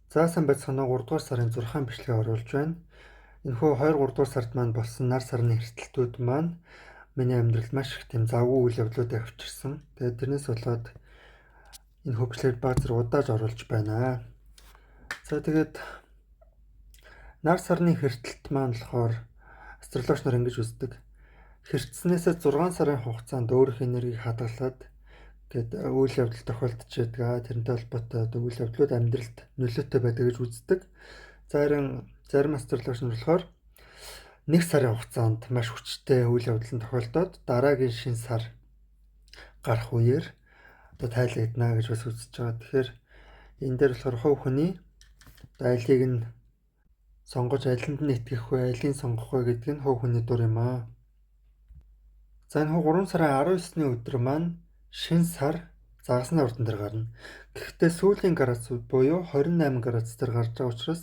За сайн байцгаана уу 3 дугаар сарын 6-ны бичлэгээ оруулж байна. Энэхүү 2-3 дугаар сард маань болсон нар сарны эрсдэлтүүд маань миний амьдралд маш их тийм завгүй үйл явдлуудыг авчирсан. Тэгээд тэрнээс болоод энэхүү бичлэгийг баг зэрэг удааж оруулж байна. За тэгээд нар сарны эрсдэлт маань болохоор астрологч нар ингэж үздэг. Хэрцснээсээ 6 сарын хугацаанд өөрийнх энергийг хадгалаад гэд үйл явдал тохиолдож байдаг. Тэрнтэй холбоотой үйл явдлууд амьдралд нөлөөтэй байдаг гэж үздэг. Зарим астрологч нар болохоор 1 сарын хугацаанд маш хүчтэй үйл явдал нь тохиолдоод дараагийн шинэ сар гарах үеэр тайлагдана гэж бас үзэж байгаа. Тэгэхээр энэ дээр болохоор хувь хүний айлыг нь сонгож алинд нь итгэх вэ, алийг сонгох вэ гэдэг нь хувь хүний дур юм аа. За энэ 3 сарын 19-ны өдөр маань шинэ сар загасны ордон дээр гарна. Гэхдээ сүүлийн градусууд буюу 28 градус дээр гарч байгаа учраас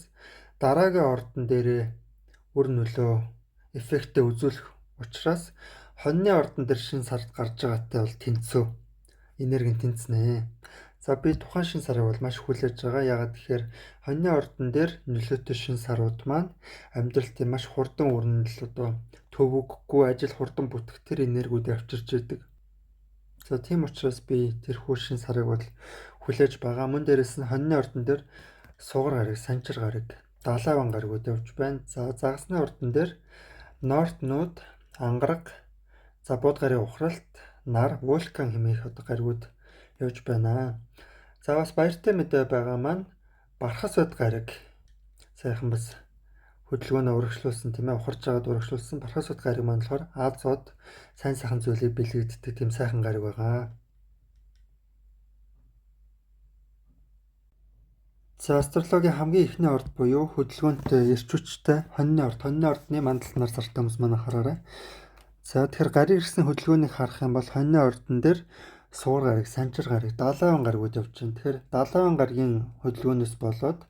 дараагийн ордон дээрээ үр нөлөө эффектээ үзүүлэх учраас хоньны ордон дээр шинэ сард гарч байгаатай бол тэнцүү энерги нь тэнцэнэ. За би тухайн шинэ сарыг бол маш хүлээж байгаа. Яагаад тэгэхээр хоньны ордон дээр нөлөөтэй шинэ сарууд маань амьдралд маш хурдан өрнөл төвөггүй ажил хурдан бүтэх тэр энергиудыг авчирч идэг. За тийм учраас би тэрхүү шинэ сарыг бол хүлээж байгаа. Мөн дээрээс нь хоньны ордон дээр сугар гараг, санчир гараг, далайван гарагуд явж байна. За загасны ордон дээр Норт нууд, ангараг, бууд гарын ухралт, нар, вулкан хэмээх гаригуд явж байна. За бас баяртай мэдээ байгаа маань бархас бод гараг сайхан бас хөдөлгөөнөө урагшлуулсан тийм ээ, ухарж байгаад урагшлуулсан бархас бод гараг маань болохоор Азод сайн сайхан зүйлийг бэлэгддэг тийм сайхан гараг байгаа. За астрологийн хамгийн ихний орд буюу хөдөлгөөнтэй эрч хүчтэй хоньны ордны мандалт нар сартай хүмүүс маань хараарай. За тэгэхээр гариг ирсэн хөдөлгөөнийг харах юм бол хоньны ордон дээр сугар гараг, санчир гараг, далайван гарагуд явж байна. Тэгэхээр далайван гарагийн хөдөлгөөнөөс болоод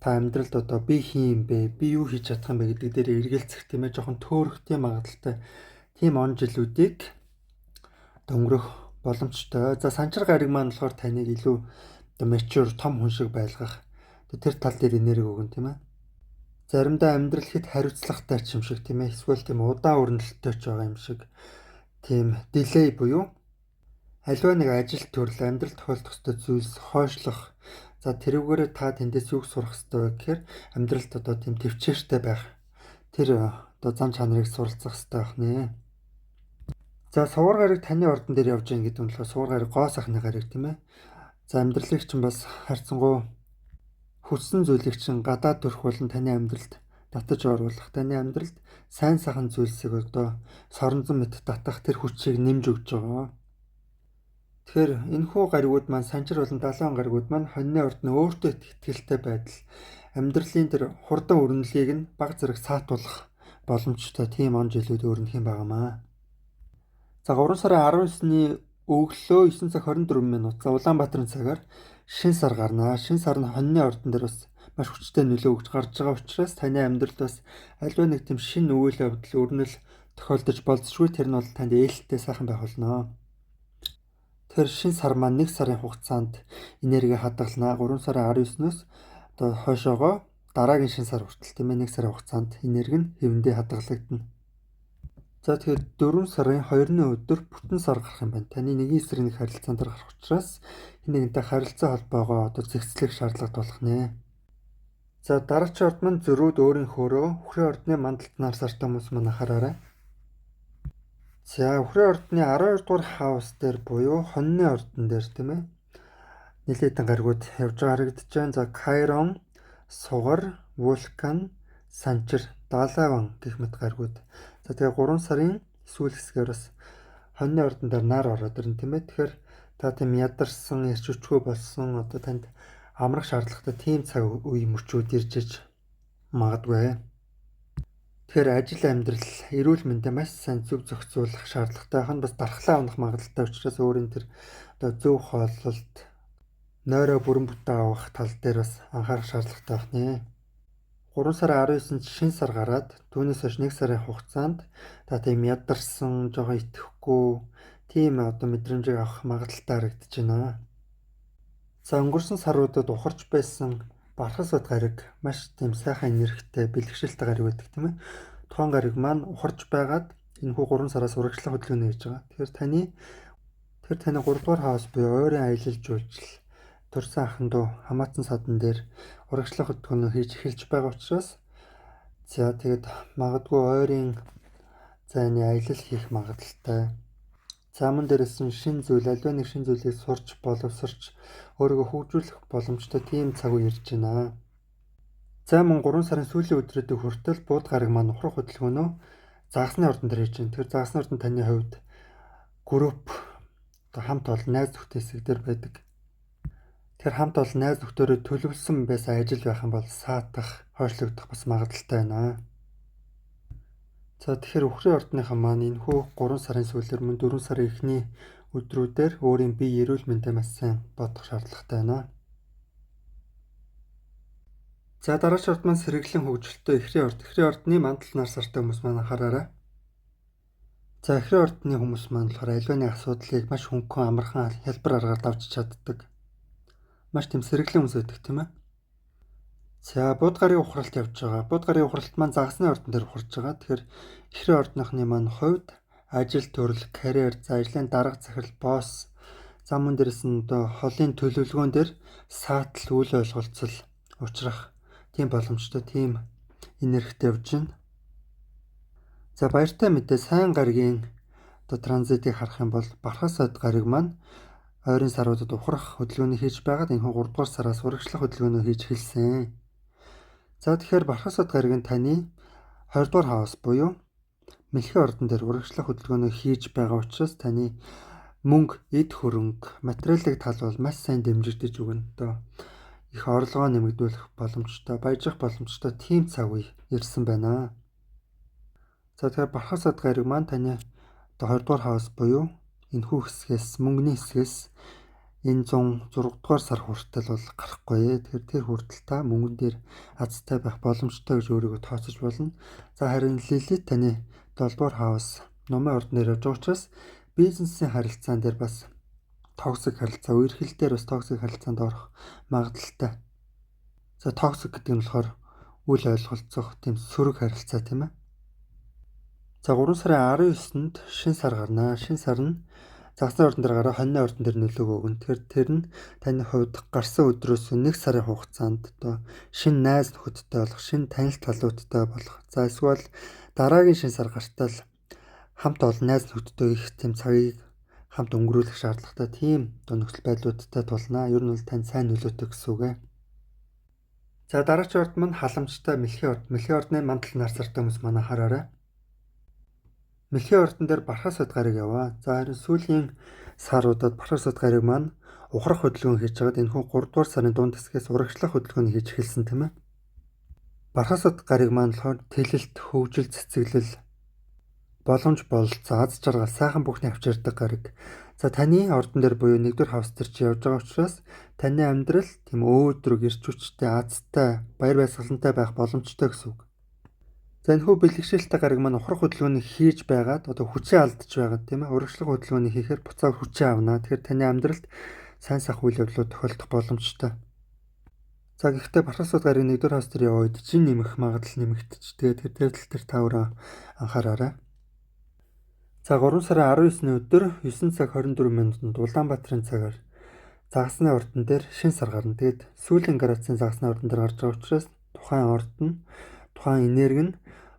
та амьдралд би хин юм бэ? Би юу хийж чадах юм бэ гэдэг дээр эргэлзэх тийм ээ, жоохон төөрөхтэй магадaltaй тийм он жилүүдийг өнгөрөх боломжтой. За санчир гараг маань болохоор таныг илүү mature том хүн шиг байлгах тэр тал дээр энерги өгнө тийм ээ. Заримдаа амьдрал хэд хариуцлагатай ч юм шиг тийм ээ, эсвэл тийм удаан өрнөлттэй ч байгаа юм шиг тийм delay буюу аливаа нэг ажил төрөл амьдрал тохиолдох ёстой зүйлс хойшлох. За тэрүүгээрээ та тэндээс юу сурах ёстой вэ гэхээр амьдралд тийм төвчээртэй байх. Тэр зан чанарыг суралцах ёстой байх нэ. За сугар гараг таны ордон дээр явж байгаа гэдэг нь болохоор сугар гараг гоо сайхны гараг тийм ээ. За амьдралыг чинь бас харьцангуй хүссэн зүйлийг чинь гадаад төрөх болон таны амьдралд татаж оруулах, таны амьдралд сайн сайхан зүйлсийг соронзон мэт татах тэр хүчийг нэмж өгч байгаа. Тэгэхээр энэхүү гаригуд маань санчир болон далайван гаригуд маань хоньны ордны өөртөө итгэлтэй байдал, амьдралын тэр хурдан өрнөлийг нь баг зэрэг саатуулах боломжтой тийм он жилүүд өрнөх юм байнамаа. За 3 сарын 19-ний өглөө 9 цаг 24 минут за Улаанбаатарын цагаар шинэ сар гарнаа. Шинэ сар нь хоньны ордон дээр бас маш хүчтэй нөлөө өгч гарч байгаа учраас таны амьдралд бас аливаа нэг тийм шинэ үйл явдал өрнөл тохиолдож болзошгүй тэр нь бол танд ээлтэй сайхан байх болно. Тэр шинэ сар маань 1 сарын хугацаанд энерги хадгалнаа. 3 сарын 19-ноос хойшоогоо дараагийн шинэ сар хүртэл тийм ээ 1 сарын хугацаанд энерги нь хэвэндээ хадгалагдана. За тэгэхээр 4 сарын 2-ны өдөр бүтэн сар гарах юм байна. Таны нэгэн эсрэг нэг харилцаанд гарах учраас энэ нэгнтэй харилцаа холбоогоо зэгцлэх шаардлага болох нэ. За дараагийн орд маань зөрүүд өөрийнхөөрөө үхрийн ордны мандалт нар сартай хүмүүс маань хараарай. За үхрийн ордны 12 дугаар хаус дээр буюу хоньны ордон дээр тийм ээ нэлээдэн гаригуд явж байгаа харагдаж байна. За Кайрон, сугар, вулкан, санчир, далайван гэх мэт гаригуд. За тэгээ 3 сарын сүүл хэсгээр бас хоньны ордон дээр нар ороод ирнэ тийм ээ. Тэгэхээр та тийм ядарсан, эрч хүчгүй болсон танд амрах шаардлагатай тийм цаг үе мөчүүд ирж иж магадгүй. Тэгэхээр ажил амьдрал, эрүүл мэндэ маш сайн зөв зохицуулах шаардлагатай хан бас дархлаа унах магадaltaй учраас өөрийн тэр зөв хооллолт, нойроо бүрэн бүтэн авах тал дээр бас анхаарах шаардлагатай байх нэ. 3 сарын 19-нд шинэ сар гараад түүнээс хойш 1 сарын хугацаанд та тийм ядарсан, жоохон итгэхгүй тийм мэдрэмжийг авах магадaltaй харагдаж байна. За өнгөрсөн саруудад ухарч байсан Бархас бод гариг маш тийм сайхан энергитэй бэлгшээлтэй гариг байдаг тийм ээ. Тухайн гариг маань ухарж байгаад энэхүү 3 сараас урагшлах хөдөлгөөнө хийж байгаа. Тэгэхээр таны 3 дугаар хаус буюу ойрын аялал жуулчил төрсэн ахын дуу хамаатан садан дээр урагшлах хөдөлгөөнө хийж эхэлж байгаа учраас тэгээд магадгүй ойрын зайны аялал хийх магадaltaй. За мөн дээрээс нь шин зүйл альва нэг шин зүйлийг сурч боловсрч өөрийгөө хөгжүүлэх боломжтой тийм цаг үе ирж байна. За мөн 3 сарын сүүлийн өдрөдөө хүртэл бууд гараг маань ухрах хөдөлгөөнөө загасны ордон дээр хийж байна. Тэр загасны ордон таны хувьд групп хамт олон найз нөхдөд хэсэг дээр байдаг. Тэр хамт олон найз нөхдөөрөө төлөвлөсөн байсан ажил байх юм бол саатах, хойшлогдох бас магадaltaй байна. За тэгэхээр үхрийн ордныхан маань энэхүү 3 сарын сүүлээр мөн 4 сарын эхний өдрүүдээр өөрийн бие эрүүл мэндэ маш сайн бодох шаардлагатай байна. За дараач орд маань сэргэлэн хөгжилтөө эхрийн орд. Эхрийн ордны мандал нар сартай хүмүүс маань анхаараарай. За эхрийн ордны хүмүүс маань болохоор альва нэг асуудлыг маш хөнгөн амархан хялбар аргаар давж чаддаг. Маш тийм сэргэлэн хүмүүс байдаг тийм ээ. За бууд гарын ухралт явж байгаа. Бууд гарын ухралт маань загасны ордон дээр ухарж байгаа. Тэгэхээр эхрийн ордныхны маань хувьд ажил төрөл, карьер, за ажлын дарга захирал, босс, за мөн дээрээс нь холын төлөвлөгөөн дээр саатал үйл ойлголцол учрах тийм боломжтой тийм энергитэй явж байна. За баяртай мэдээ сайн гаригийн транзитыг харах юм бол бархас бод гариг маань ойрын саруудад ухрах хөдөлгөөнийг хийж байгаад энэхүү 3 дугаар сараас урагшлах хөдөлгөөнөө хийж эхэлсэн. За тэгэхээр бархас бод гариг нь таны 20 дугаар хаус буюу мэлхийн ордон дээр урагшлах хөдөлгөөнөө хийж байгаа учраас таны мөнгө, эд хөрөнгө, материалын тал бол маш сайн дэмжигдэж өгнө. Их орлогоо нэмэгдүүлэх боломжтой, баяжих боломжтой тийм цаг үе ирсэн байна. За тэгэхээр бархас бод гариг маань таны 20 дугаар хаус буюу энэхүү хэсгээс, мөнгөний хэсгээс энэ 106 дугаар сар хүртэл бол гарахгүй. Тэгэхээр тэр хүртэл та мөнгөн дээр азтай байх боломжтой гэж өөрийгөө тооцож болно. За харин Лилит таны 7 дугаар хаус номын ордноор явж байгаа учраас бизнесийн харилцаан дээр бас токсик харилцаа, үерхэл дээр бас токсик харилцаанд орох магадaltaй. За токсик гэдэг нь болохоор үл ойлголцох тийм сөрөг харилцаа тийм ээ. За 3 сарын 19-нд шин сар гарна. Шин сар нь загасны ордон дээр гараа хоньны ордон дээр нөлөөгөө өгнө. Тэгэхээр тэр нь таны хувьд гарсан өдрөөс 1 сарын хугацаанд шин найз нөхөдтэй болох, шин танил талуудтай болох. За эсвэл дараагийн шин сар гартал хамт олон найз нөхөдтэй их тийм цагийг хамт өнгөрүүлэх шаардлагатай тийм нөхцөл байдлуудтай тулнаа. Ер нь бол тань сайн нөлөөтэй гэсэн үг ээ. За дараач орд маань халамжтай мэлхийн орд. Мэлхийн ордны мандал нар сартай хүмүүс маань анхаараарай. Мэлхийн ордон дээр бархас бод гариг яваа. За харин сүүлийн саруудад бархас бод гариг маань ухрах хөдөлгөөн хийж байгаад энэхүү 3 дугаар сарын дунд хэсгээс урагшлах хөдөлгөөнийг хийж эхэлсэн тийм ээ. Бархас бод гариг маань болохоор тэлэлт, хөгжил, цэцэглэл, боломж, бололцоо, аз жаргал, сайхан бүхний авчирдаг гариг. За таны ордон дээр буюу 1-р хаус дээр чи явж байгаа учраас таны амьдрал тийм өөдрөг, эрч хүчтэй, азтай, баяр баясгалантай байх боломжтой гэсэн үг. За энэхүү бэлгшээлтэй гариг маань ухрах хөдөлгөөнийг хийж байгаад хүчээ алдаж байгаа тийм ээ. Урагшлах хөдөлгөөнийг хийхээр буцаад хүчээ авна. Тэгэхээр таны амьдралд сайн сайхан үйл явдлууд тохиолдох боломжтой. За гэхдээ бархас бод гариг 1-р хаус дээр яваа үед жин нэмэх магадлал нэмэгдчихдэг. Тэр тал дээр та өөрөө анхаараарай. За 3 сарын 19-ний өдөр 9 цаг 24 минутанд Улаанбаатарын цагаар загасны ордон дээр шин сар гарна. Тэгээд сүүлийн градусын загасны ордон дээр гарч байгаа учраас тухайн орд нь, тухайн энерги нь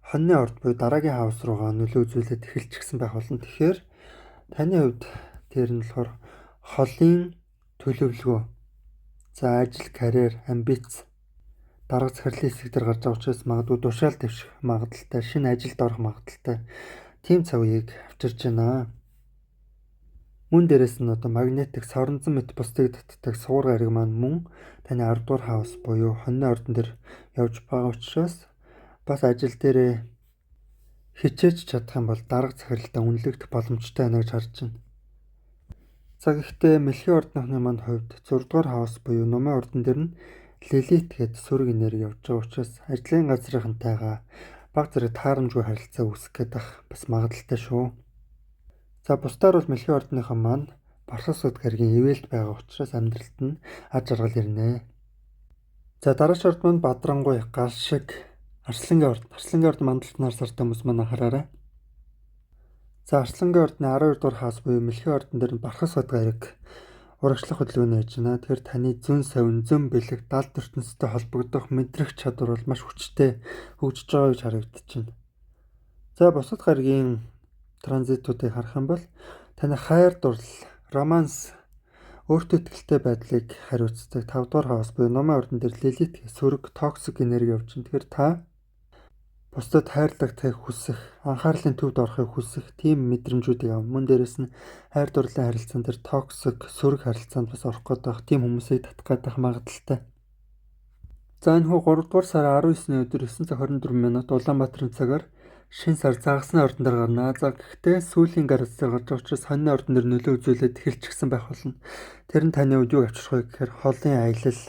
хоньны орд буюу дараагийн хаус руугаа нөлөө үзүүлээд эхэлчихсэн байх болно. Тэгэхээр таны хувьд тэр нь болохоор холын төлөвлөгөө, за ажил, карьер, амбиц, дарга захирлын хэсэг дээр гарч байгаа учраас магадгүй тушаал дэвших магадaltaй, шинэ ажилд орох магадaltaй тийм цаг үеийг авчирж байна. Мөн дээрээс нь магнетик соронзон мэт бусдыг татдаг суур гариг маань мөн таны 10 дугаар хаус буюу хоньны ордон дээр явж байгаа учраас бас ажил дээрээ хичээж чадах юм бол дарга захиралтай үнэлэгдэх боломжтой байна гэж харж байна. За гэхдээ мэлхийн ордныхны маань хувьд 6 дугаар хаус буюу номын ордон дээр нь Лилит гээд сөрөг энерги явж байгаа учраас ажлын газрынхантайгаа баг зэрэг таарамжгүй харилцаа үүсгэх гэдэг бас магадaltaй шүү. За бусдаар бол мэлхийн ордныхан маань бархас бод гаригийн ивэлд байгаа учраас амьдралд нь аж аргал ирнэ. За дараач орд маань Бадрангуй, Галшиг, Арслангийн орд. Арслангийн орд мандалтнаар сартай хүмүүс маань анхаараарай. За Арслангийн ордны 12 дугаар хаас буюу Мэлхийн ордон дээр Бархас Бадга эрэг урагшлах хөдөлгөөн хийж байна. Тэгэхээр таны зүүн совин, зүүн бэлэг, далд ертөнцтэй холбогдох мэдрэх чадвар бол маш хүчтэй хөгжиж байгаа гэж харагдаж байна. За бусад гаригийн транзитуудыг харах юм бол таны хайр дурлал, романс, өөртөө итгэлтэй байдлыг хариуцдаг 5 дугаар хаус буюу номын ордон дээр Лилит сөрөг токсик энерги явж байна. Тэгэхээр та бусдад хайрлагдахыг хүсэх, анхаарлын төвд орохыг хүсэх тийм мэдрэмжүүдийг ав. Мөн дээрэс нь хайр дурлалын харилцаан дээр токсик, сөрөг харилцаанд бас орох гэдэг тийм хүмүүсийг татах гэдэг магадaltaй. За энэ хүү 3 дугаар сарын 19-ний өдөр 9 цаг 24 минут Улаанбаатарын цагаар шин сар загасны ордон дээр гарна. За гэхдээ сүүлийн градусаар гарч байгаа учраас хоньны ордон дээр нөлөө үзүүлээд эхэлчихсэн байх болно. Тэр нь таны үед юу авчрах вэ гэхээр холын аялал,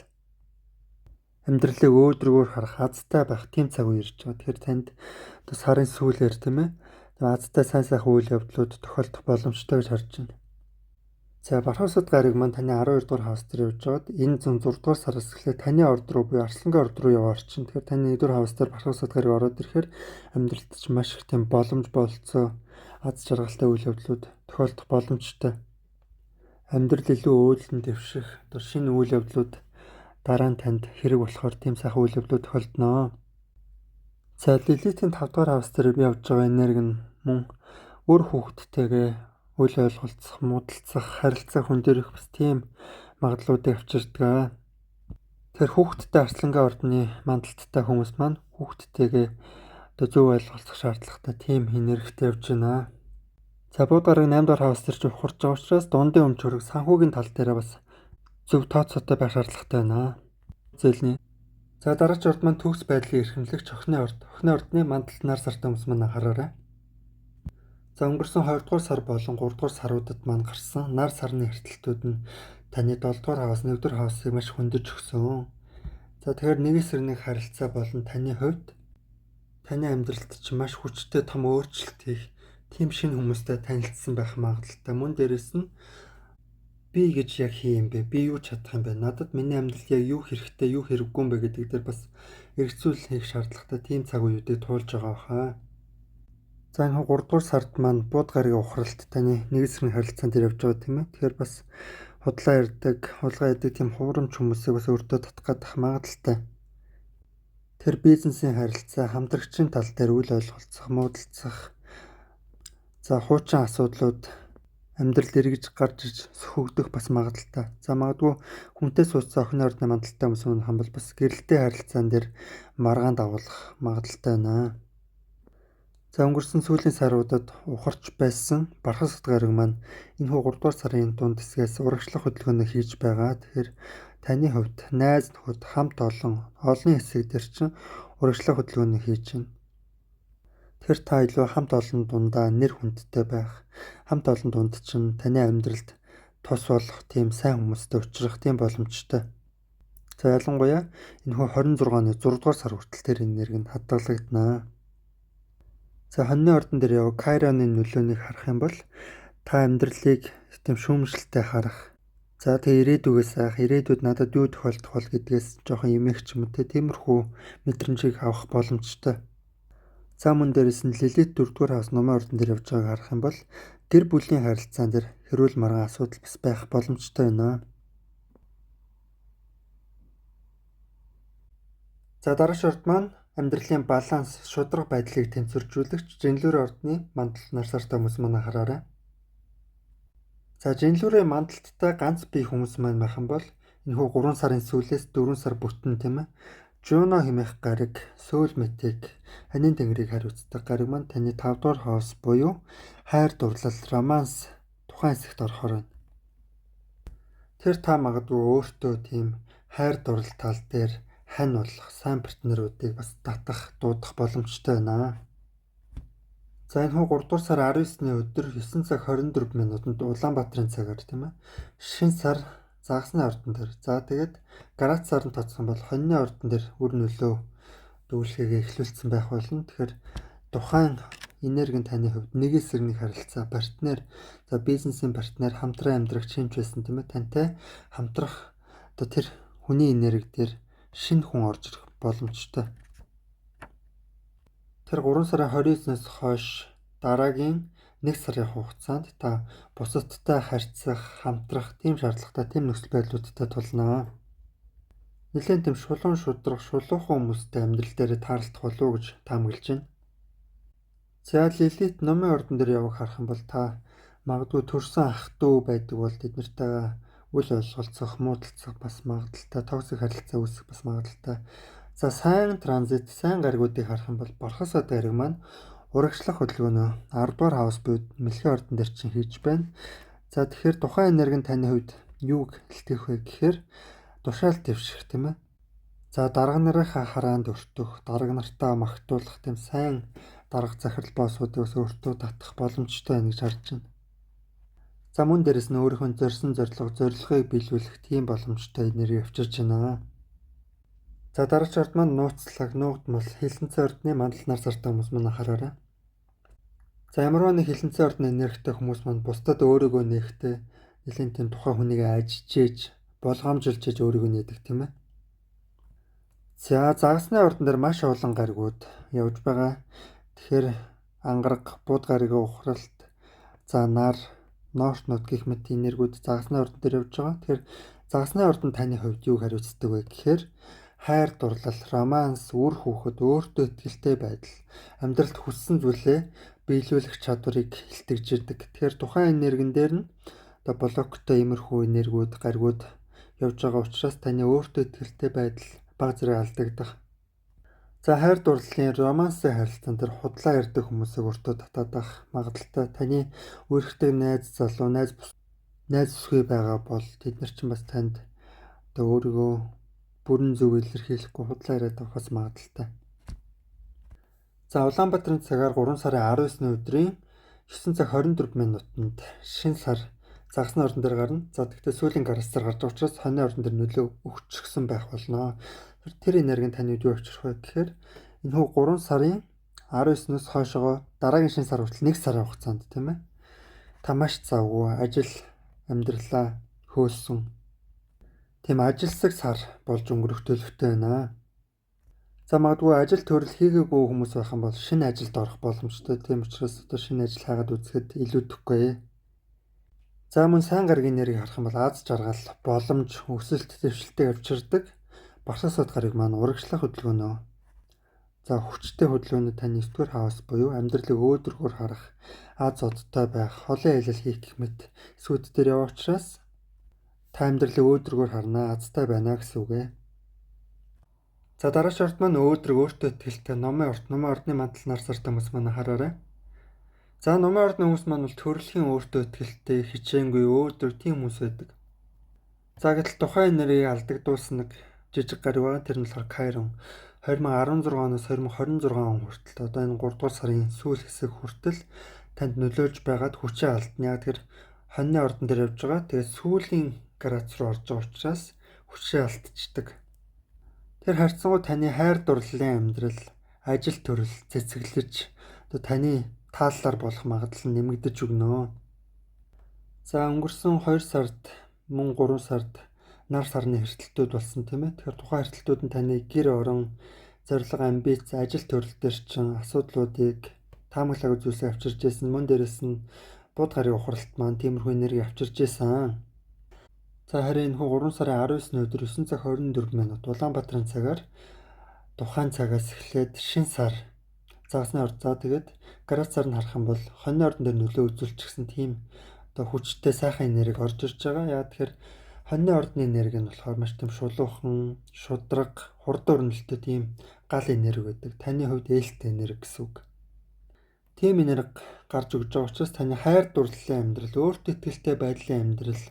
амьдралыг өөдрөгөөр харах, азтай байх тийм цаг үе ирж байгаа. Тэгэхээр танд одоо сарын сүүлээр тийм ээ азтай сайн сайхан үйл явдлууд тохиолдох боломжтой гэж харж байна. За Бархас Бадга гариг маань таны 12 дугаар хаус дээр явж байгаад энэ 6 дугаар сараас эхлээд таны орд руу буюу Арслангийн орд руу яваар чинь. Тэгэхээр таны 1 дугаар хаус дээр Бархас Бадга гариг ороод ирэхээр амьдралд ч маш их тийм боломж бололцоо аз жаргалтай үйл явдлууд тохиолдох боломжтой. Амьдрал илүү өөдлөн дэвших, одоо шинэ үйл явдлууд дараа нь танд хэрэг болохоор тийм сайхан үйл явдлууд тохиолдно. За Лилитийн 5 дугаар хаус дээр явж байгаа энерги нь мөн өөр хүүхдтэйгээ үйл ойлголцох, муудалцах, харилцаа хүндэрэх бас тийм магадлалуудыг авчирдаг. Тэгэхээр хүүхдтэй Арслангийн ордны мандалттай хүмүүс маань хүүхдтэйгээ одоо зөв ойлголцох шаардлагатай тийм энергитэй явж байна. За бууд гараг 8 дугаар хаус дээр ч ухарч байгаа учраас дундын өмч хөрөг санхүүгийн тал дээр бас зөв тооцоотой байх шаардлагатай байна. Зэлний. За дараач орд маань төгс байдлыг эрхэмлэгч Охины орд. Охины ордны мандалтнаар сартай хүмүүс маань анхаараарай. За өнгөрсөн 2 дугаар сар болон 3 дугаар саруудад маань гарсан нар сарны эртэлтүүд нь таны 7 дугаар хаваас 1 дугаар хавсыг маш хөндөж өгсөн. За тэгэхээр нэг эсрэг харилцаа болон таны хувьд таны амьдралд ч маш хүчтэй том өөрчлөлт хийх тийм шинэ хүмүүстэй танилцсан байх магадaltaй. Мөн дээрэс нь би гэж яг хий юм бэ? Би юу чадах юм бэ? Надад миний амьдрал яг юу хэрэгтэй, юу хэрэггүй юм бэ гэдэг дээр бас эргцүүл хийх шаардлагатай тийм цаг үеүүдийг туулж байгаа хаа. За энэ 3 дугаар сард маань бууд гарагийн ухралт таны нэг эсрэг харилцаан дээр явж байгаа тийм ээ. Тэгэхээр бас худлаа ярьдаг, хулгай яадаг тийм хуурамч хүмүүсийг бас өөртөө татах гадах магадaltaй. Тэр бизнесийн харилцаа, хамтрагчийн тал дээр үйл ойлголцох, муудалцах, за хуучин асуудлууд амьдрал эргэж гарч иж сөхөгдөх бас магадaltaй. За магадгүй хүнтэй суудсан охины ордны мандалтай хүмүүс маань бол бас гэрэлтэй харилцаан дээр маргаан дагуулах магадaltaй байна. За өнгөрсөн сүүлийн саруудад ухарч байсан Бархас Бадга гариг маань энэ хүү 3 дугаар сарын дунд хэсгээс урагшлах хөдөлгөөнөө хийж байгаа. Тэгэхээр таны хувьд найз нөхөд хамт олон хэсэг дээр чинь урагшлах хөдөлгөөнөө хийж байна. Тэгэхээр та илүү хамт олон дундаа нэр хүндтэй байх, хамт олон дунд чинь таны амьдралд тус болох тийм сайн хүмүүстэй уулзрах тийм боломжтой. За ялангуяа энэ хүү 26 оны 6 дугаар сар хүртэл тэр энерги нь хадгалагдана. За хоньны ордон дээр яваг Кайроны нөлөөнийг харах юм бол та амьдралыг тийм шүүмжлэлтэй харах. За тэгээ ирээдүгээс айх, ирээдүйд надад юу тохиолдох бол гэдгээс жоохон эмээх ч юм уу тиймэрхүү мэдрэмжийг авах боломжтой. За мөн дээрээс нь Лилит 4 дугаар хаус номын ордон дээр явж байгааг харах юм бол гэр бүлийн харилцаан дээр хэрүүл маргаан асуудал бас байх боломжтой байна. За дараач орд маань амьдралын баланс, шударга байдлыг тэнцвэржүүлэгч Жинлүрийн ордны мандалтнаар сартай хүмүүс маань анхаараарай. За Жинлүрийн мандалттай ганц бие хүмүүс маань байх юм бол энэ хүү 3 сарын сүүлээс 4 сар бүтэн тийм ээ. Жуно хэмээх гариг, сөүлмэтик, ханийн тэнгэрийг хариуцдаг гариг маань таны 5 дугаар хаус буюу хайр дурлал, романс тухайн хэсэгт орохоор байна. Тэр та магадгүй өөртөө тийм хайр дурлал тал дээр хань болох сайн партнеруудыг бас татах, дуудах боломжтой байна. За энэ хүү 3 дугаар сар 19-ний өдөр 9 цаг 24 минутанд Улаанбаатарын цагаар тийм ээ. Шин сар загасны ордон дээр. За тэгээд Гарац сард тоцсон бол хоньны ордон дээр үр нөлөө дүүлхийгээ эхлүүлсэн байх болно. Тэгэхээр тухайн энерги нь таны хувьд нэг эсрэг харилцаа, партнер, за бизнесийн партнер, хамтран амьдрах чинч байсан тийм ээ. Тантай хамтрах одоо тэр хүний энерги дээр шинэ хүн орж ирэх боломжтой. Тэр 3 сарын 29-ноос хойш дараагийн 1 сарын хугацаанд та бусадтай харьцах, хамтрах тийм шаардлагатай тийм нөхцөл байдлуудтай тулнаа. Нилээн тийм шулуун шудрах, шулуухан хүмүүстэй амьдрал дээр таарлах болов уу гэж таамаглаж байна. За Лилит номын ордон дээр яваг харах юм бол та магадгүй төрсэн ах дүү байдаг бол тэд нартайгаа үл ойлголцох, муудалцах бас магадaltaй, токсик харилцаа үүсэх бас магадaltaй. За сайн транзит, сайн гаригуудыг харах юм бол Борхос од гариг маань урагшлах хөдөлгөөнөө 10 дугаар хаус буюу мэлхийн ордон дээр чинь хийж байна. За тэгэхээр тухайн энерги нь таны хувьд юуг илтгэх вэ гэхээр тушаал дэвших тийм ээ. За дарга нарынхаа хараанд өртөх, дарга нартаа магтуулах тийм сайн дарга захирал боссуудаас өөртөө татах боломжтой байна гэж харж байна. За мөн дээрэс нь өөрийнхөө зорьсон зорилгыг биелүүлэх тийм боломжтой энерги авчирч байна. За дараач орд маань нууцлаг, нуугдмал, хилэнцэн ордны мандал нар сартай хүмүүс маань хараарай. За ямарваа нэг хилэнцэн ордны энергитэй хүмүүс маань бусдад өөрийгөө нээхтэй нэлийн тийм тухайн хүнийг ажижээж, болгоомжилж өөрийгөө нээдэг тийм ээ. За загасны ордон дээр маш олон гаригууд явж байгаа. Тэгэхээр ангараг, бууд гаригийн ухралт, за нар, ноошнууд гэх мэт энергиуд загасны ордон дээр явж байгаа. Тэгэхээр загасны ордон таны хувьд юуг хариуцдаг вэ гэхээр хайр дурлал, романс, үр хүүхэд, өөртөө итгэлтэй байдал, амьдралд хүссэн зүйлээ биелүүлэх чадварыг илтгэж ирдэг. Тэгэхээр тухайн энергин дээр нь блоктой иймэрхүү энергиуд, гаригууд явж байгаа учраас таны өөртөө итгэлтэй байдал баг зэрэг алдагдах. За хайр дурлалын романсын харилцаан дээр худлаа ярьдаг хүмүүсийг өөртөө татаадах магадaltaй. Таны үерхдэг найз залуу, найз бүсгүй байгаа бол тэд нар чинь бас танд өөрийгөө бүрэн зөв илэрхийлэхгүй худлаа яриад авахаас магадaltaй. За Улаанбаатарын цагаар 3 сарын 19-ны өдрийн 9 цаг 24 минутанд шинэ сар загасны ордон дээр гарна. За тэгтээ сүүлийн гарцаар гарч байгаа учраас хоньны ордон дээр нөлөө өгчихсөн байх болно. Тэр энерги нь таны юу авчрах вэ гэхээр энэхүү 3 сарын 19-ноос хойшоо дараагийн шинэ сар хүртэл 1 сарын хугацаанд тийм ээ. Та маш завгүй ажил амьдралаа хөөсөн тийм ажилсаг сар болж өнгөрөх төлөвтэй байна. За магадгүй ажил төрөл хийгээгүй хүмүүс байх юм бол шинэ ажилд орох боломжтой. Тийм учраас одоо шинэ ажил хайгаад үзэхэд илүүдэхгүй. За мөн сайн гаригийн энерги харах юм бол аз жаргал, боломж, өсөлт, дэвшилтийг авчирдаг. Борхос од гариг маань урагшлах хөдөлгөөнөө. За хүчтэй хөдөлгөөнөө таны 9-р хаус буюу амьдралыг өөдрөгөөр харах, аз одтой байх, холын аялал хийх гэх мэт эсвүүд дээр яваа учраас та амьдралыг өөдрөгөөр харнаа, азтай байна гэсэн үг ээ. За дараач орд маань өөдрөг өөртөө итгэлтэй номын ордны мандал нар сартай хүмүүс маань хараарай. За номын ордны хүмүүс маань бол төрөлхийн өөртөө итгэлтэй, хичээнгүй өөдрөг тийм хүмүүс байдаг. За гэтэл тухайн энергийг алдагдуулсан нэг жижиг гариг байгаа. Тэр нь болохоор Кайрон 2016 оноос 2026 он хүртэл одоо энэ 3 дугаар сарын сүүл хэсэг хүртэл танд нөлөөлж байгаад хүчээ алдна. Яг тэр хоньны ордон дээр явж байгаа. Тэгээд сүүлийн градус руу орж байгаа учраас хүчээ алдчихдаг. Тэр харьцангуй таны хайр дурлалын амьдрал, ажил төрөл цэцэглэж одоо таны тааллаар болох магадлал нь нэмэгдэж өгнө. За өнгөрсөн 2 сард мөн 3 сард нар сарны хэртэлтүүд болсон тийм ээ. Тэгэхээр тухайн хэртэлтүүд нь таны гэр орон, зорилго, амбиц, ажил төрөл дээр чинь асуудлуудыг таамаглаагүй зүйлсийг авчирж байсан. Мөн дээрэс нь бууд гариг ухралт маань тиймэрхүү энерги авчирж байсан. За харин энэ 3 сарын 19-ны өдөр 9 цаг 24 минут Улаанбаатарын цагаар тухайн цагаас эхлээд шинэ сар загасны орд. За тэгээд градусаар нь харах юм бол хоньны ордон дээр нөлөө үзүүлчихсэн тийм одоо хүчтэй сайхан энерги орж ирж байгаа. Яа тэгэхээр хоньны ордны энерги нь болохоор маш тийм шулуухан, шудраг, хурдан өрнөлттэй тийм гал энерги байдаг. Таны хувьд ээлтэй энерги гэсэн үг. Тийм энерги гарч өгж байгаа учраас таны хайр дурлалын амьдрал, өөртөө итгэлтэй байдлын амьдрал.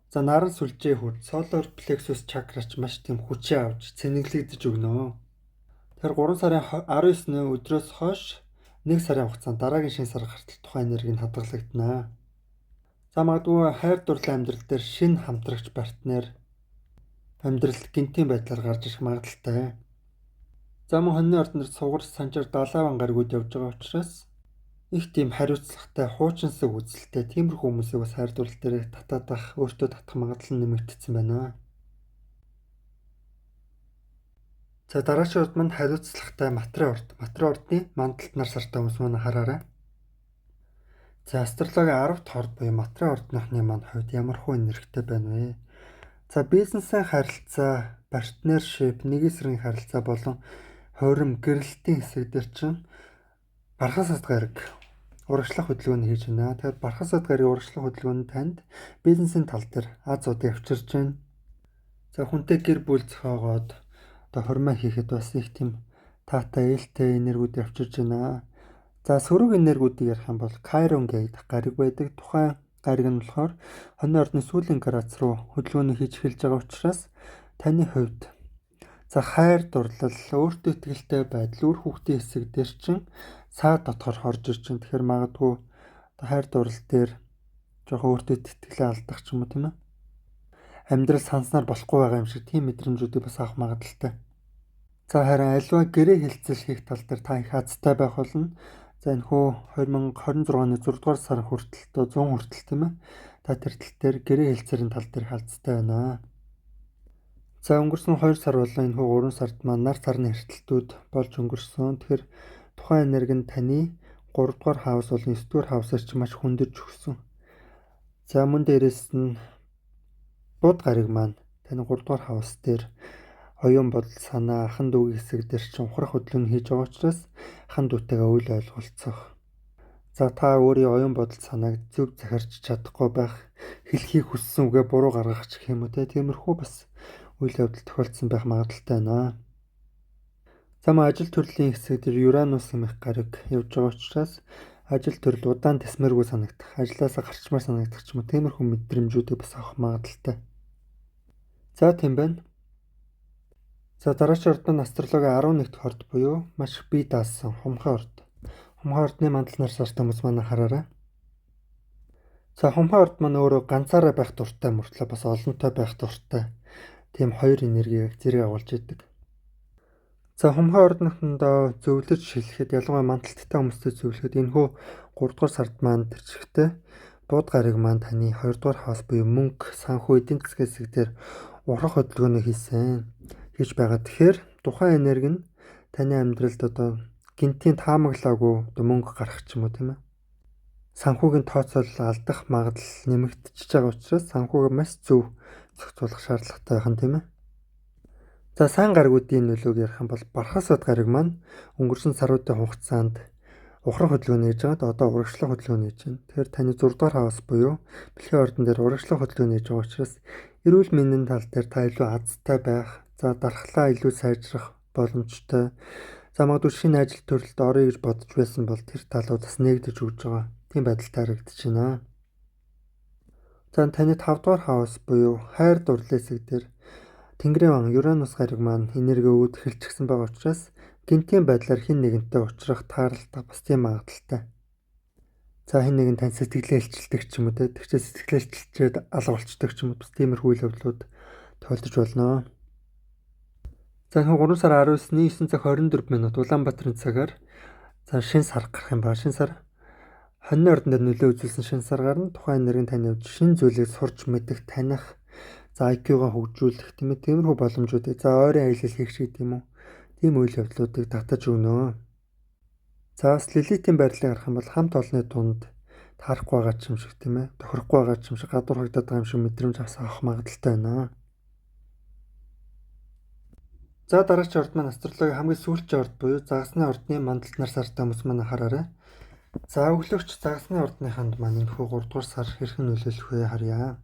За наран сүлжээ хүч, solar plexus чакрач маш тийм хүчээ авч цэнэглэгдэж өгнө. Тэгэхээр 3 сарын 19-ны өдрөөс хойш 1 сарын хугацаанд дараагийн шинэ сар гартал тухайн энерги нь хадгалагдана. За магадгүй хайр дурлалын амьдрал дээр шинэ хамтрагч партнер амьдралд гинтийн байдлаар гарч ирэх магадaltaй. За мөн хоньны ордон дээр сугар санчаар 70 гаригууд явж байгаа учраас их тийм хариуцлагатай, хуучинсаг үзэлтэй тиймэрхүү хүмүүсийг бас хайр дурлал дээр татаадах, өөртөө татах магадлал нь нэмэгдсэн байна. За дараагийн урд манд хариуцлагатай материал урд. Материал урдны мандалд нар сартай хүмүүс маань хараарай. За астрологийн 10 дахь орд буюу материал ордныхны маань хувьд ямар хөө энергитэй байна вэ? За бизнесийн харилцаа, партнершип, нэг эсрэг харилцаа болон хорим, гэрэлтийн хэсэг дээр чинь бархас сад гараг урагшлах хөдөлгөөнд хийж байна. Тэгэхээр бархас сад гарагийн урагшлах хөдөлгөөнд танд бизнесийн тал дээр аз удаа авчирч байна. За хүнтэй гэр бүл зохиогоод одоо хормоо хийхэд бас их тийм таатай ээлтэй энергиуд авчирч байна. За сөрөг энергиудыг ярих юм бол Кайрон гэдэг гариг байдаг. Тухайн гариг нь болохоор хоньны ордны сүүлийн градус руу хөдөлгөөнийг хийж эхэлж байгаа учраас таны хувьд за хайр дурлал, өөртөө итгэлтэй байдал, үр хүүхдийн хэсэг дээр чинь саад дотор хорж ирж байна. Тэгэхээр магадгүй хайр дурлал дээр жоохон өөртөө итгэлээ алдах ч юм уу тийм ээ. Амьдрал санснаар болохгүй байгаа юм шиг тийм мэдрэмжүүдийг бас авах магадaltaй. За харин альва гэрээ хэлцэл хийх тал дээр та их азтай байх болно. За энэ хөө 2026 оны 6 дугаар сар хүртэл 100 хүртэл тийм ээ. Та тэр тал дээр гэрээ хэлцээрийн тал дээр халдтай байна. За өнгөрсөн 2 сар болон энэ хөө 3 сард маань нар сарны эрсдэлтүүд болж өнгөрсөн. Тэгэхээр тухайн энерги нь таны 3 дугаар хаус болон 9 дугаар хаусаар ч маш хүндэж өгсөн. За мөн дээрээс нь бод гариг маань таны 3 дугаар хаус дээр оюун бодол санаа ахан дүүгийн хэсэг дээр ч ухрах хөдөлгөөн хийж байгаа учраас ахан дүүтэйгээ үйл ойлголцох. За та өөрийн оюун бодол санааг зөв захирч чадахгүй байх, хэлхийг хүссэн үгээ буруу гаргах ч гэх юм уу те. Тиймэрхүү бас үйл явдал тохиолдсон байх магадaltaй байна. За мөн ажил төрлийн хэсэг дээр Юранус нэмэх гариг явж байгаа учраас ажил төрөл удаан тасмааргүй санагдах, ажлаасаа гарчмаар санагдах ч юм уу тиймэрхүү мэдрэмжүүдийг бас авах магадaltaй. За тийм байна. За дараагийн орд нь астрологийн 11 дахь орд буюу маш их бие даасан хумхай орд. Хумхай ордны мандал нар сартай хүмүүс маань хараарай. За хумхай орд маань өөрөө ганцаараа байх дуртай мөртлөө бас олонтой байх дуртай. Тийм хоёр энергийг зэрэг агуулж идэг. За хумхай ордныхондоо зөвлөж шилэхэд ялангуяа мандалттай хүмүүстэй зөвлөхөд энэ хөө 3 дугаар сард маань төрчихтэй бууд гариг маань таны 2 дугаар хаус буюу мөнгө, санхүү, эдийн засгийн хэсэг дээр урах хөдөлгөөнийг хийж байгаа. Тэгэхээр тухайн энерги нь таны амьдралд одоо гинтийн таамаглаагүй одоо мөнгө гарах ч юм уу тийм ээ. Санхүүгийн тооцоолол алдах магадлал нэмэгдчихэж байгаа учраас санхүүгээ маш зөв зохицуулах шаардлагатай байх нь тийм ээ. За сайн гаригуудын нөлөөг ярих юм бол бархас сад гариг маань өнгөрсөн саруудын хугацаанд ухрах хөдөлгөөн хийж байгаад одоо урагшлах хөдөлгөөн хийж байна. Тэгэхээр таны 6 дугаар хаус буюу бэлгийн ордон дээр урагшлах хөдөлгөөн хийж байгаа учраас эрүүл мэндийн тал дээр та илүү азтай байх, за дархлаа илүү сайжрах боломжтой. За магадгүй шинэ ажил төрөлд орё гэж бодож байсан бол тэр талууд бас нэгдэж өгж байгаа. Тийм байдалтай харагдаж байна. За таны 5 дугаар хаус буюу хайр дурлал хэсэг дээр Тэнгэрийн ван Юранус гариг маань энерги өгөөд эхэлчихсэн байгаа учраас гинтийн байдлаар хин нэгэнтэй уулзрах, таарлах бас тийм магадaltaй. За хин нэгэн тань сэтгэлээ илчилдэг ч юм уу те. Тэгчээ сэтгэлээ илчилчээд алга болчдөг ч юм уу бас тиймэрхүү үйл явдлууд тохиолдож болно. За 3 сар 19-ний 9 цаг 24 минут Улаанбаатарын цагаар за шинэ сар гарах юм ба. Шинэ сар хоньны ордон дээр нөлөө үзүүлсэн шинэ сар гарна. Тухайн энерги таны хувьд шинэ зүйлийг сурч мэдэх, таних, за IQ-га хөгжүүлэх тийм ээ. Тиймэрхүү боломжуудыг за ойрын аялал хийх ч гэдэг юм уу. Тийм үйл явдлуудыг татаж өгнө. За бас лилитийн байрлалыг харах юм бол хамт олонны дунд таарахгүй байгаа ч юм шиг тийм ээ. Тохирохгүй байгаа ч юм шиг гадуурхагдаад байгаа юм шиг мэдрэмж авах магадaltaй байна. За дараагийн орд маань астрологийн хамгийн сүүлчийн орд буюу загасны ордны мандалд нар сартай хүмүүс маань хараарай. За өглөөгч загасны ордныханд маань энэ хөө 3 дугаар сар хэрхэн нөлөөлөх вэ харъя.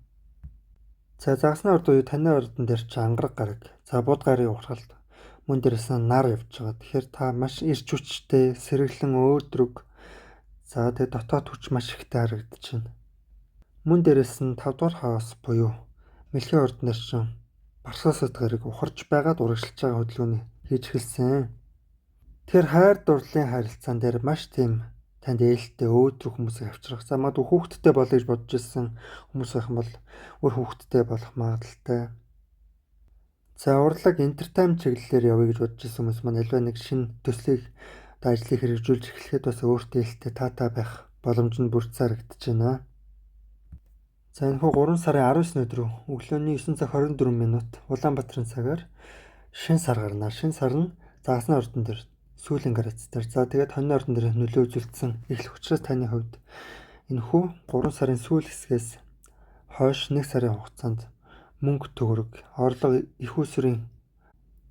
За загасны орд буюу таны ордон дээр чи ангараг гараг. За бууд гарыг ухралт мөн дээрээс нар явж байгаа. Тэгэхээр та маш ирч хүчтэй, сэргэлэн өөдрөг. За тэгээ дотоод хүч маш ихтэй харагдаж байна. Мөн дээрээс нь 5 дугаар хаус буюу мэлхийн ордон дээр чинь барсаасад гарыг ухарж байгаад урагшилж байгаа хөдөлгөөний хийж эхэлсэн. Тэр хайр дурлалын харилцаан дээр маш тийм танд ээлтэй өөдрөг хүмүүсийг авчрах. За магадгүй хүүхэдтэй болъё гэж бодож ирсэн хүмүүс байх юм бол өөр хүүхэдтэй болох магадaltaй. За урлаг entertainment чиглэлээр явъя гэж бодож ирсэн хүмүүс маань альва нэг шинэ төслийг ажлыг хэрэгжүүлж эхлэхэд бас өөртөө ээлтэй таатай байх боломж нь бүрдсэн харагдаж байна. За энэ хүү 3 сарын 19 өдрөө өглөөний 9 цаг 24 минут Улаанбаатарын цагаар Шин сар гарна. Шин сар нь загасны ордон дээр сүүлийн градус дээр. За тэгээд хоньны ордон дээр нөлөө үзүүлсэн эхлэх учраас таны хувьд энэхүү 3 сарын сүүл хэсгээс хойш 1 сарын хугацаанд мөнгө төгрөг, орлого их усрын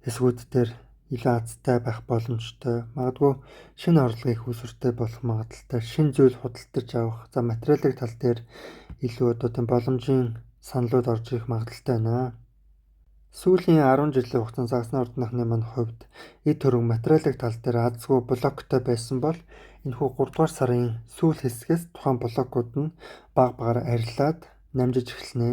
хэсгүүд дээр илүү азтай байх боломжтой. Магадгүй шинэ орлого их усртэй болох магадaltaй, шинэ зүйл худалдаж авах, за материалын тал дээр илүү одоо тийм боломжийн саналуд орж ирэх магадaltaй байна. Сүүлийн 10 жилийн хугацаанд загасны ордныхны мань хувьд эд хөрөнгө материалын тал дээр азгүй блоктой байсан бол энэхүү 3 дугаар сарын сүүл хэсгээс тухайн блокууд нь баг багаар арилаад намжиж эхэлнэ.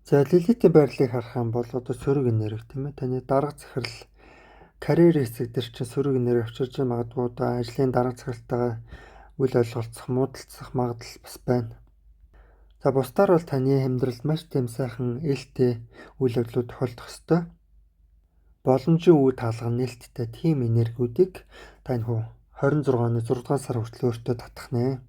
За лилитийн байрлалыг харах юм бол одоо сөрөг энерги тийм ээ, таны дарга захирал карьер хэсэг дээр чинь сөрөг энерги авчирч магадгүй одоо ажлын дарга захиралтайгаа үл ойлголцох, муудалцах магадлал бас байна. За бусдаар бол таны амьдралд маш тийм сайхан ээлтэй үйл явдлууд тохиолдох ёстой. Боломжийн үе таалга нээлттэй тийм энергиудыг та энэ 26 оны 6 дугаар сар хүртэл өөртөө татах нэ.